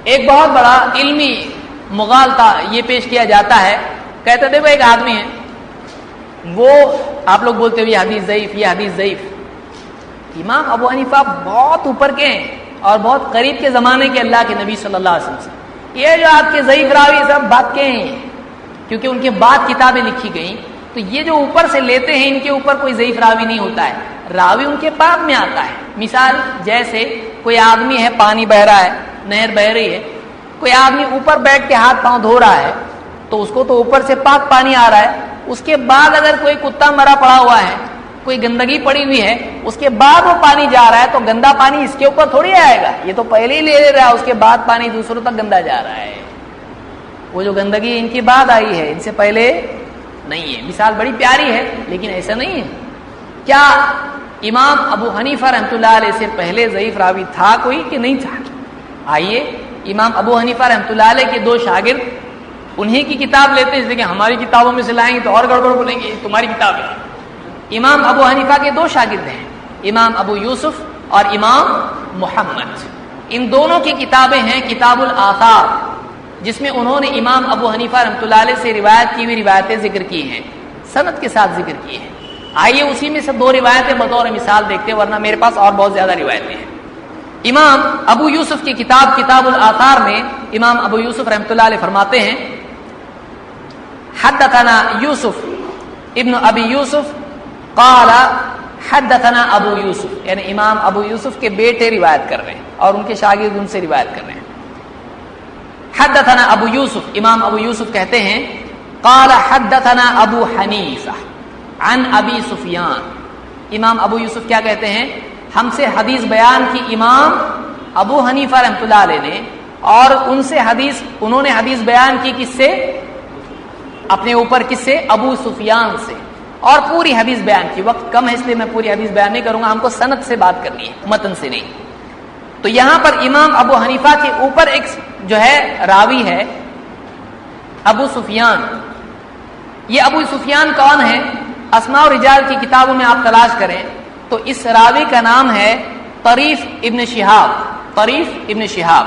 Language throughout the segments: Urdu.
ایک بہت بڑا علمی مغالطہ یہ پیش کیا جاتا ہے، کہتے دیکھو ایک آدمی ہے، وہ آپ لوگ بولتے ہوئے یہ حدیث ضعیف، یہ حدیث ضعیف۔ امام ابو حنیفہ بہت اوپر کے ہیں اور بہت قریب کے زمانے کے اللہ کے نبی صلی اللہ علیہ وسلم سے، یہ جو آپ کے ضعیف راوی سب بات کے ہیں، کیونکہ ان کے بعد کتابیں لکھی گئیں، تو یہ جو اوپر سے لیتے ہیں ان کے اوپر کوئی ضعیف راوی نہیں ہوتا ہے، راوی ان کے بعد میں آتا ہے۔ مثال جیسے کوئی آدمی ہے، پانی بہ رہا ہے، نہر بہ رہی ہے، کوئی آدمی اوپر بیٹھ کے ہاتھ پاؤں دھو رہا ہے تو اس کو تو اوپر سے پاک پانی آ رہا ہے، اس کے بعد اگر کوئی کتا مرا پڑا ہوا ہے، کوئی گندگی پڑی ہوئی ہے، اس کے بعد وہ پانی جا رہا ہے تو گندا پانی اس کے اوپر تھوڑی آئے گا، یہ تو پہلے ہی لے رہا ہے، اس کے بعد پانی دوسروں تک گندا جا رہا ہے۔ وہ جو گندگی ان کی بعد آئی ہے، ان سے پہلے نہیں ہے۔ مثال بڑی پیاری ہے لیکن ایسا نہیں ہے۔ کیا امام ابو حنیفہ رحمۃ اللہ علیہ سے پہلے ضعیف راوی تھا کوئی کہ نہیں تھا؟ آئیے امام ابو حنیفہ رحمۃ اللہ علیہ کے دو شاگرد انہی کی کتاب لیتے ہیں، اس لیے کہ ہماری کتابوں میں سے لائیں گے تو اور گڑبڑ بولیں گے، تمہاری کتاب ہے۔ امام ابو حنیفہ کے دو شاگرد ہیں، امام ابو یوسف اور امام محمد۔ ان دونوں کی کتابیں ہیں کتاب الآثار، جس میں انہوں نے امام ابو حنیفہ رحمۃ اللہ علیہ سے روایت کی ہوئی روایتیں ذکر کی ہیں، سند کے ساتھ ذکر کی ہیں۔ آئیے اسی میں سے دو روایتیں بطور مثال دیکھتے ہیں، ورنہ میرے پاس اور بہت زیادہ روایتیں ہیں۔ امام ابو یوسف کی کتاب کتاب الآثار میں امام ابو یوسف رحمۃ اللہ علیہ فرماتے ہیں، حدثنا یوسف ابن ابی یوسف قال حدثنا ابو یوسف، یعنی امام ابو یوسف کے بیٹے روایت کر رہے ہیں اور ان کے شاگرد ان سے روایت کر رہے ہیں۔ حدثنا ابو یوسف، امام ابو یوسف کہتے ہیں، قال حدثنا ابو حنیفہ عن ابی سفیان، امام ابو یوسف کیا کہتے ہیں، ہم سے حدیث بیان کی امام ابو حنیفہ رحمۃ اللہ علیہ نے، اور ان سے انہوں نے حدیث بیان کی کس سے؟ اپنے اوپر کس سے؟ ابو سفیان سے، اور پوری حدیث بیان کی۔ وقت کم ہے اس لیے میں پوری حدیث بیان نہیں کروں گا، ہم کو سند سے بات کرنی ہے، متن سے نہیں۔ تو یہاں پر امام ابو حنیفہ کے اوپر ایک جو ہے راوی ہے ابو سفیان۔ یہ ابو سفیان کون ہے؟ اسماء و رجال کی کتابوں میں آپ تلاش کریں تو اس راوی کا نام ہے طریف ابن شہاب، طریف ابن شہاب۔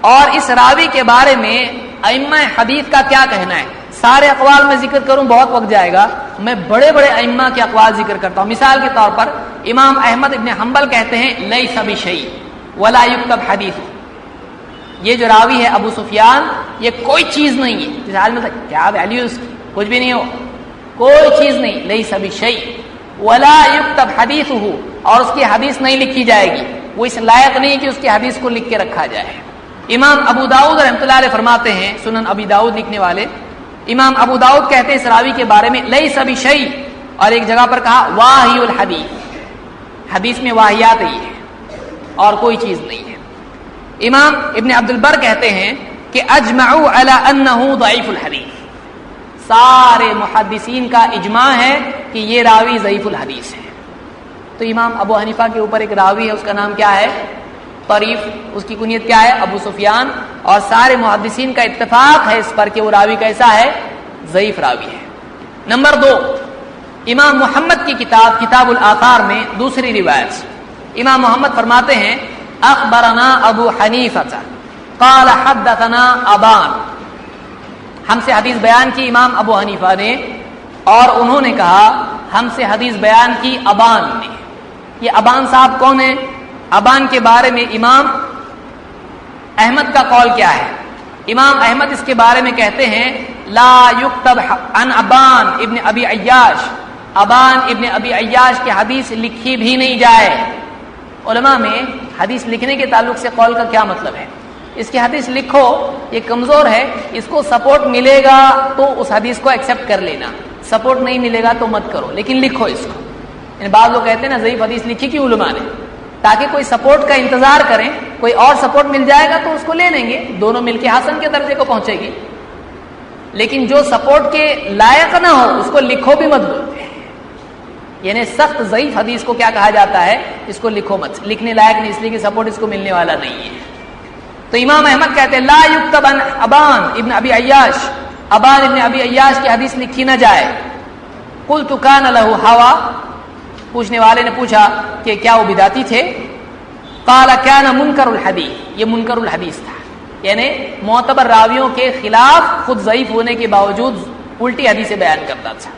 اور اس راوی کے بارے میں ائمہ حدیث کا کیا کہنا ہے؟ سارے اقوال میں ذکر کروں بہت وقت جائے گا، میں بڑے بڑے ائمہ کے اقوال ذکر کرتا ہوں۔ مثال کے طور پر امام احمد ابن حنبل کہتے ہیں لیس بشیء ولا یکتب حدیث، یہ جو راوی ہے ابو سفیان یہ کوئی چیز نہیں ہے۔ اس حال میں کیا ویلیو اس کی؟ کچھ بھی نہیں ہو، کوئی چیز نہیں، لیس بشیء ولا یکتب حدیثہ، اور اس کی حدیث نہیں لکھی جائے گی، وہ اس لائق نہیں کہ اس کی حدیث کو لکھ کے رکھا جائے۔ امام ابو داؤد رحمۃ اللہ علیہ فرماتے ہیں، سنن ابی داؤد لکھنے والے امام ابو داؤد کہتے ہیں اس راوی کے بارے میں لیس بشیء، اور ایک جگہ پر کہا واہی الحدیث، حدیث میں واہیات ہی ہے اور کوئی چیز نہیں ہے۔ امام ابن عبد البر کہتے ہیں کہ اجمعوا علی انہ ضعیف الحدیث، سارے محدثین کا اجماع ہے کہ یہ راوی ضعیف الحدیث ہے۔ تو امام ابو حنیفہ کے اوپر ایک راوی ہے، اس کا نام کیا ہے؟ طریف، اس کی کنیت کیا ہے؟ ابو سفیان، اور سارے محدثین کا اتفاق ہے اس پر کہ وہ راوی کیسا ہے؟ ضعیف راوی ہے۔ نمبر 2، امام محمد کی کتاب کتاب الآثار میں دوسری روایت، امام محمد فرماتے ہیں اخبرنا ابو حنیفہ قال حدثنا ابان، ہم سے حدیث بیان کی امام ابو حنیفہ نے، اور انہوں نے کہا ہم سے حدیث بیان کی ابان نے۔ یہ ابان صاحب کون ہیں؟ ابان کے بارے میں امام احمد کا قول کیا ہے؟ امام احمد اس کے بارے میں کہتے ہیں لا یکتب عن ابان ابن ابی عیاش، ابان ابن ابی عیاش کی حدیث لکھی بھی نہیں جائے۔ علماء میں حدیث لکھنے کے تعلق سے قول کا کیا مطلب ہے؟ اس کی حدیث لکھو، یہ کمزور ہے، اس کو سپورٹ ملے گا تو اس حدیث کو ایکسپٹ کر لینا، سپورٹ نہیں ملے گا تو مت کرو، لیکن لکھو اس کو۔ یعنی بعض لوگ کہتے ہیں نا ضعیف حدیث لکھی کیوں علماء نے؟ تاکہ کوئی سپورٹ کا انتظار کریں، کوئی اور سپورٹ مل جائے گا تو اس کو لے لیں گے، دونوں مل کے حسن کے درجے کو پہنچے گی۔ لیکن جو سپورٹ کے لائق نہ ہو اس کو لکھو بھی مت بولتے ہیں، یعنی سخت ضعیف حدیث کو کیا کہا جاتا ہے؟ اس کو لکھو مت، لکھنے لائق نہیں، اس لیے کہ سپورٹ اس کو ملنے والا نہیں ہے۔ تو امام احمد کہتے ہیں لا یکتب عن ابان ابن ابی عیاش، ابان ابن ابی عیاش کی حدیث لکھی نہ جائے۔ قلت کان لہ ہوا، پوچھنے والے نے پوچھا کہ کیا وہ بدعتی تھے؟ قال كان منکر الحدیث، یہ منکر الحدیث تھا، یعنی معتبر راویوں کے خلاف خود ضعیف ہونے کے باوجود الٹی حدیثیں بیان کرتا تھا۔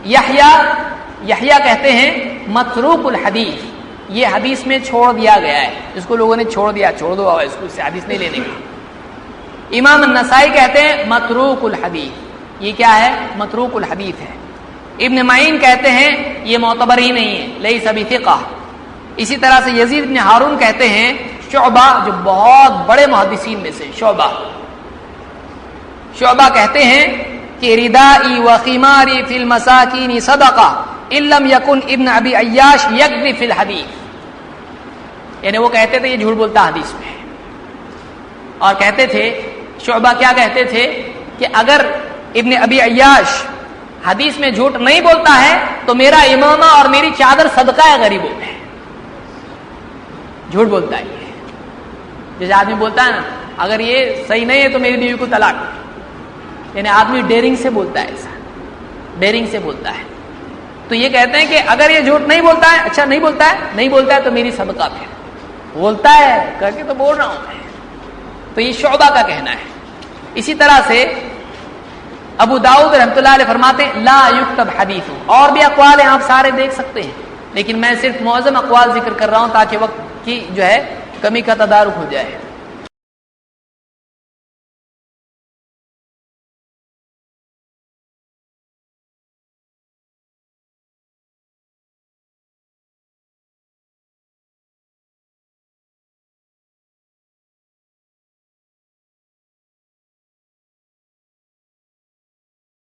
یحییٰ کہتے ہیں متروک الحدیث، یہ حدیث میں چھوڑ دیا گیا ہے، اس کو لوگوں نے چھوڑ دیا، چھوڑ دو اس کو، اس سے حدیث نہیں لینے کی۔ امام النسائی کہتے ہیں متروک الحدیث، یہ کیا ہے؟ متروک الحدیث ہے۔ ابن معین کہتے ہیں یہ معتبر ہی نہیں ہے، لیس بثقہ۔ اسی طرح سے یزید بن ہارون کہتے ہیں، شعبہ جو بہت بڑے محدثین میں سے شعبہ کہتے ہیں کہ ردائی و خماری فی المساکین صدقہ ان لم یکن ابن ابی عیاش یکذب فی الحدیث، یعنی وہ کہتے تھے یہ جھوٹ بولتا حدیث میں، اور کہتے تھے شعبہ کیا کہتے تھے کہ اگر ابن ابی عیاش حدیث میں جھوٹ نہیں بولتا ہے تو میرا امامہ اور میری چادر صدقہ ہے غریبوں میں۔ جھوٹ بولتا ہے یہ، جیسے آدمی بولتا ہے نا اگر یہ صحیح نہیں ہے تو میری بیوی کو طلاق، یعنی آدمی ڈیرنگ سے بولتا ہے، ایسا ڈیرنگ سے بولتا ہے۔ تو یہ کہتے ہیں کہ اگر یہ جھوٹ نہیں بولتا ہے، اچھا نہیں بولتا ہے تو میری صدقہ پھر بولتا ہے کر کے تو بول رہا ہوں میں۔ تو یہ شعبہ کا کہنا ہے۔ اسی طرح سے ابو داؤد رحمۃ اللہ علیہ فرماتے ہیں لا یکتب حدیث، اور بھی اقوال ہیں آپ سارے دیکھ سکتے ہیں، لیکن میں صرف معظم اقوال ذکر کر رہا ہوں تاکہ وقت کی جو ہے کمی کا تدارک ہو جائے۔